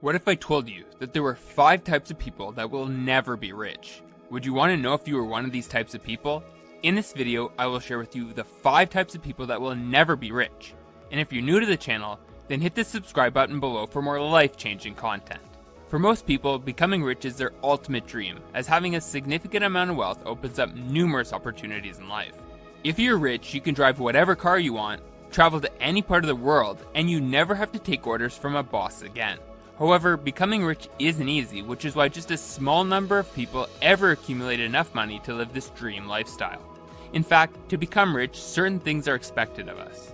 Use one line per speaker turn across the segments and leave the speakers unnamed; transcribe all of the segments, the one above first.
What if I told you that there were 5 types of people that will never be rich? Would you want to know if you were one of these types of people? In this video, I will share with you the 5 types of people that will never be rich. And if you're new to the channel, then hit the subscribe button below for more life-changing content. For most people, becoming rich is their ultimate dream, as having a significant amount of wealth opens up numerous opportunities in life. If you're rich, you can drive whatever car you want, travel to any part of the world, and you never have to take orders from a boss again. However, becoming rich isn't easy, which is why just a small number of people ever accumulate enough money to live this dream lifestyle. In fact, to become rich, certain things are expected of us.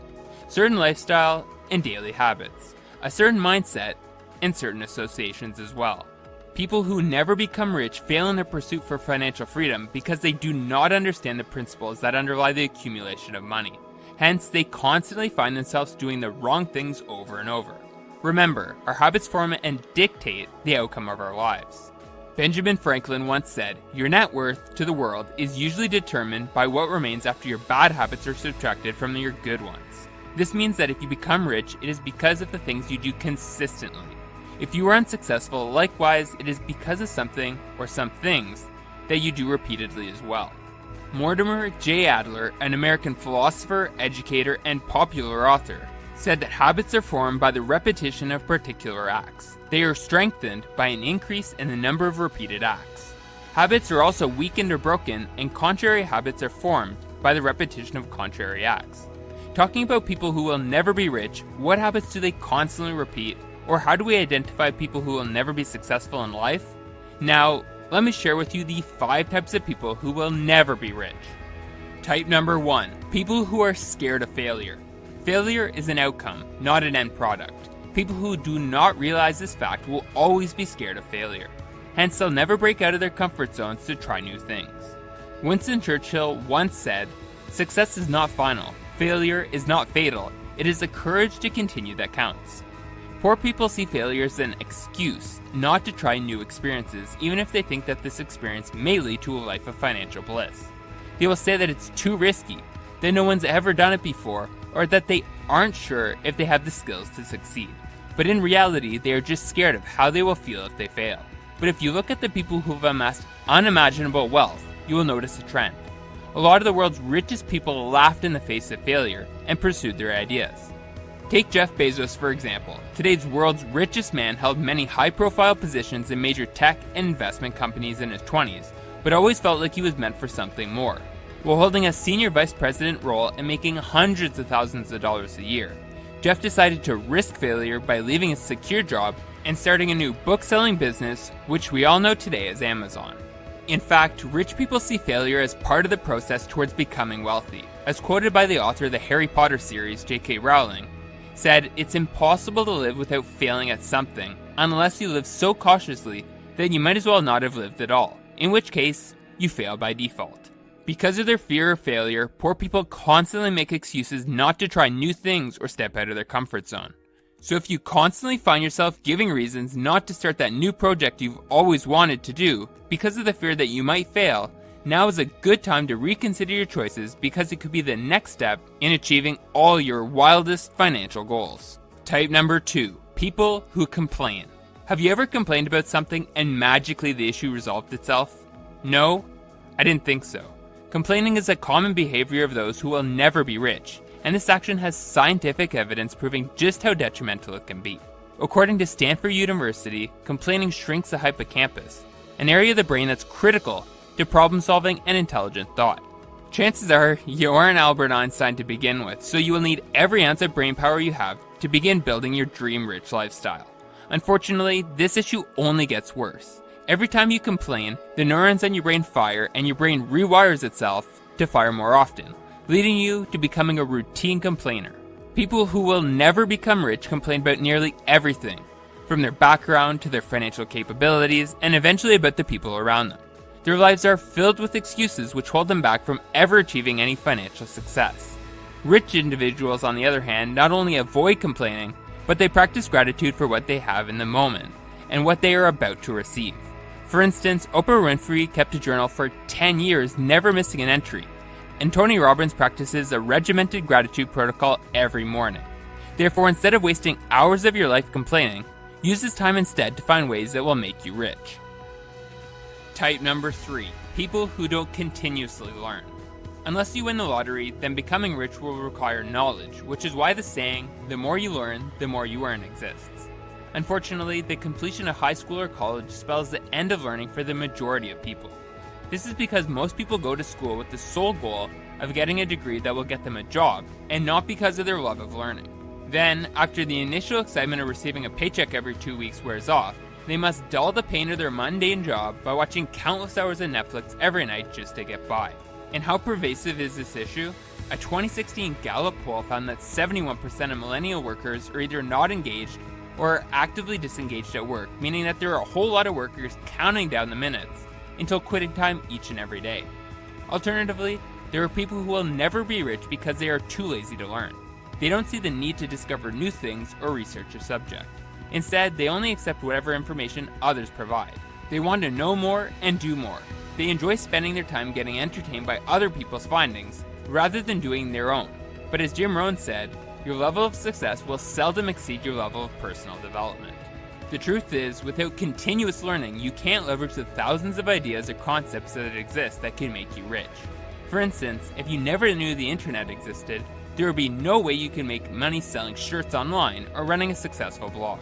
Certain lifestyle and daily habits, a certain mindset, and certain associations as well. People who never become rich fail in their pursuit for financial freedom because they do not understand the principles that underlie the accumulation of money. Hence, they constantly find themselves doing the wrong things over and over. Remember, our habits form and dictate the outcome of our lives. Benjamin Franklin once said, "Your net worth to the world is usually determined by what remains after your bad habits are subtracted from your good ones." This means that if you become rich, it is because of the things you do consistently. If you are unsuccessful, likewise, it is because of something or some things that you do repeatedly as well. Mortimer J. Adler, an American philosopher, educator, and popular author, said that habits are formed by the repetition of particular acts. They are strengthened by an increase in the number of repeated acts. Habits are also weakened or broken, and contrary habits are formed by the repetition of contrary acts. Talking about people who will never be rich, what habits do they constantly repeat, or how do we identify people who will never be successful in life? Now, let me share with you the 5 types of people who will never be rich. Type number 1, people who are scared of failure. Failure is an outcome, not an end product. People who do not realize this fact will always be scared of failure. Hence, they'll never break out of their comfort zones to try new things. Winston Churchill once said, "Success is not final. Failure is not fatal. It is the courage to continue that counts." Poor people see failure as an excuse not to try new experiences, even if they think that this experience may lead to a life of financial bliss. They will say that it's too risky, that no one's ever done it before, or that they aren't sure if they have the skills to succeed. But in reality, they are just scared of how they will feel if they fail. But if you look at the people who have amassed unimaginable wealth, you will notice a trend. A lot of the world's richest people laughed in the face of failure and pursued their ideas. Take Jeff Bezos for example. Today's world's richest man held many high-profile positions in major tech and investment companies in his 20s, but always felt like he was meant for something more. While holding a senior vice president role and making hundreds of thousands of dollars a year, Jeff decided to risk failure by leaving his secure job and starting a new book-selling business, which we all know today as Amazon. In fact, rich people see failure as part of the process towards becoming wealthy. As quoted by the author of the Harry Potter series, J.K. Rowling, said, "It's impossible to live without failing at something, unless you live so cautiously that you might as well not have lived at all, in which case, you fail by default." Because of their fear of failure, poor people constantly make excuses not to try new things or step out of their comfort zone. So if you constantly find yourself giving reasons not to start that new project you've always wanted to do because of the fear that you might fail, now is a good time to reconsider your choices because it could be the next step in achieving all your wildest financial goals. Type number 2, people who complain. Have you ever complained about something and magically the issue resolved itself? No? I didn't think so. Complaining is a common behavior of those who will never be rich, and this action has scientific evidence proving just how detrimental it can be. According to Stanford University, complaining shrinks the hippocampus, an area of the brain that's critical to problem solving and intelligent thought. Chances are you aren't Albert Einstein to begin with, so you will need every ounce of brain power you have to begin building your dream rich lifestyle. Unfortunately, this issue only gets worse. Every time you complain, the neurons in your brain fire and your brain rewires itself to fire more often, leading you to becoming a routine complainer. People who will never become rich complain about nearly everything, from their background to their financial capabilities, and eventually about the people around them. Their lives are filled with excuses which hold them back from ever achieving any financial success. Rich individuals, on the other hand, not only avoid complaining, but they practice gratitude for what they have in the moment and what they are about to receive. For instance, Oprah Winfrey kept a journal for 10 years, never missing an entry, and Tony Robbins practices a regimented gratitude protocol every morning. Therefore, instead of wasting hours of your life complaining, Use this time instead to find ways that will make you rich. Type number 3. People who don't continuously learn. Unless you win the lottery, then becoming rich will require knowledge, which is why the saying, the more you learn, the more you earn exists. Unfortunately, the completion of high school or college spells the end of learning for the majority of people. This is because most people go to school with the sole goal of getting a degree that will get them a job, and not because of their love of learning. Then, after the initial excitement of receiving a paycheck every 2 weeks wears off, they must dull the pain of their mundane job by watching countless hours of Netflix every night just to get by. And how pervasive is this issue? A 2016 Gallup poll found that 71% of millennial workers are either not engaged or are actively disengaged at work, meaning that there are a whole lot of workers counting down the minutes until quitting time each and every day. Alternatively, there are people who will never be rich because they are too lazy to learn. They don't see the need to discover new things or research a subject. Instead, they only accept whatever information others provide. They want to know more and do more. They enjoy spending their time getting entertained by other people's findings, rather than doing their own. But as Jim Rohn said, your level of success will seldom exceed your level of personal development. The truth is, without continuous learning, you can't leverage the thousands of ideas or concepts that exist that can make you rich. For instance, if you never knew the internet existed, there would be no way you can make money selling shirts online or running a successful blog.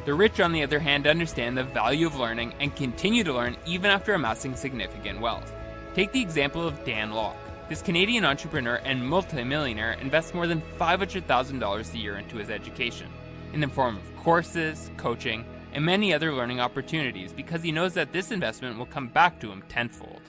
The rich, on the other hand, understand the value of learning and continue to learn even after amassing significant wealth. Take the example of Dan Lok. This Canadian entrepreneur and multimillionaire invests more than $500,000 a year into his education, in the form of courses, coaching, and many other learning opportunities because he knows that this investment will come back to him tenfold.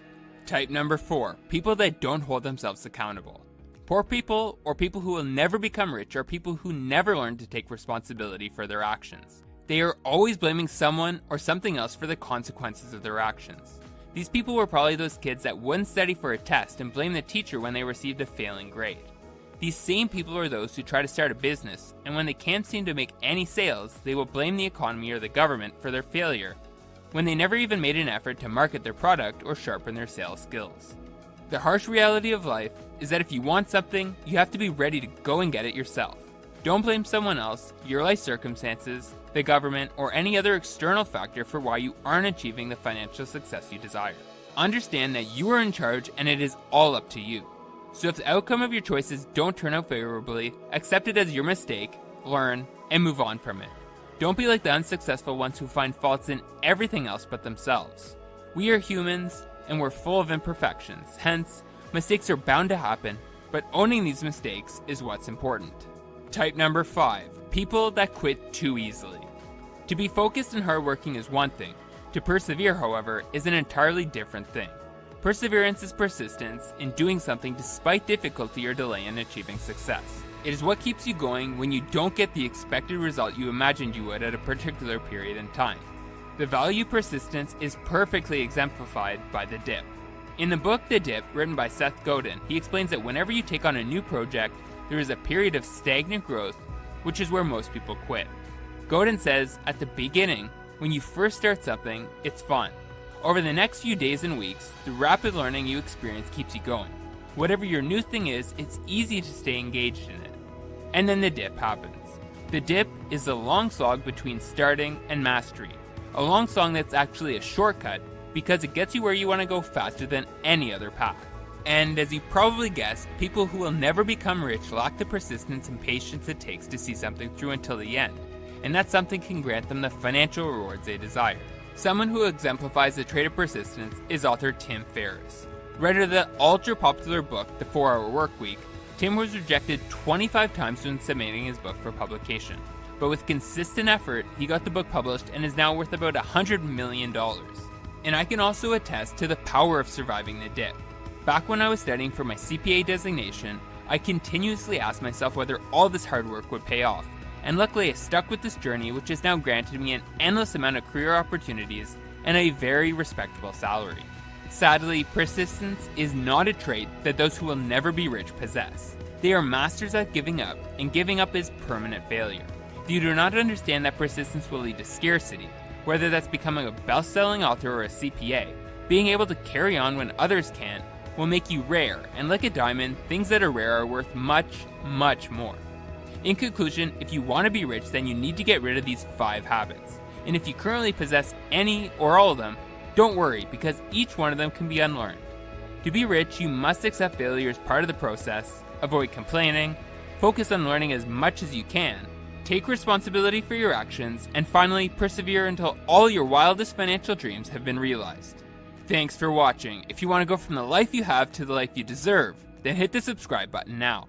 Type number 4. People that don't hold themselves accountable. Poor people, or people who will never become rich, are people who never learn to take responsibility for their actions. They are always blaming someone or something else for the consequences of their actions. These people were probably those kids that wouldn't study for a test and blame the teacher when they received a failing grade. These same people are those who try to start a business, and when they can't seem to make any sales, they will blame the economy or the government for their failure, when they never even made an effort to market their product or sharpen their sales skills. The harsh reality of life is that if you want something, you have to be ready to go and get it yourself. Don't blame someone else, your life circumstances, the government, or any other external factor for why you aren't achieving the financial success you desire. Understand that you are in charge and it is all up to you. So if the outcome of your choices don't turn out favorably, accept it as your mistake, learn, and move on from it. Don't be like the unsuccessful ones who find faults in everything else but themselves. We are humans, and we're full of imperfections, hence, mistakes are bound to happen, but owning these mistakes is what's important. Type number 5. People that quit too easily. To be focused and hardworking is one thing. To persevere, however, is an entirely different thing. Perseverance is persistence in doing something despite difficulty or delay in achieving success. It is what keeps you going when you don't get the expected result you imagined you would at a particular period in time. The value of persistence is perfectly exemplified by The Dip. In the book The Dip, written by Seth Godin, he explains that whenever you take on a new project, there is a period of stagnant growth, which is where most people quit. Godin says, at the beginning, when you first start something, it's fun. Over the next few days and weeks, the rapid learning you experience keeps you going. Whatever your new thing is, it's easy to stay engaged in it. And then the dip happens. The dip is the long slog between starting and mastery. A long slog that's actually a shortcut because it gets you where you want to go faster than any other path. And as you probably guessed, people who will never become rich lack the persistence and patience it takes to see something through until the end. And that something can grant them the financial rewards they desire. Someone who exemplifies the trait of persistence is author Tim Ferriss. Writer of the ultra-popular book, The 4-Hour Workweek, Tim was rejected 25 times when submitting his book for publication. But with consistent effort, he got the book published and is now worth about $100 million. And I can also attest to the power of surviving the dip. Back when I was studying for my CPA designation, I continuously asked myself whether all this hard work would pay off. And luckily I stuck with this journey, which has now granted me an endless amount of career opportunities and a very respectable salary. Sadly, persistence is not a trait that those who will never be rich possess. They are masters at giving up, and giving up is permanent failure. If you do not understand that persistence will lead to scarcity, whether that's becoming a best-selling author or a CPA, being able to carry on when others can't will make you rare, and like a diamond, things that are rare are worth much, much more. In conclusion, if you want to be rich, then you need to get rid of these 5 habits. And if you currently possess any or all of them, don't worry, because each one of them can be unlearned. To be rich, you must accept failure as part of the process, avoid complaining, focus on learning as much as you can, take responsibility for your actions, and finally, persevere until all your wildest financial dreams have been realized. Thanks for watching. If you want to go from the life you have to the life you deserve, then hit the subscribe button now.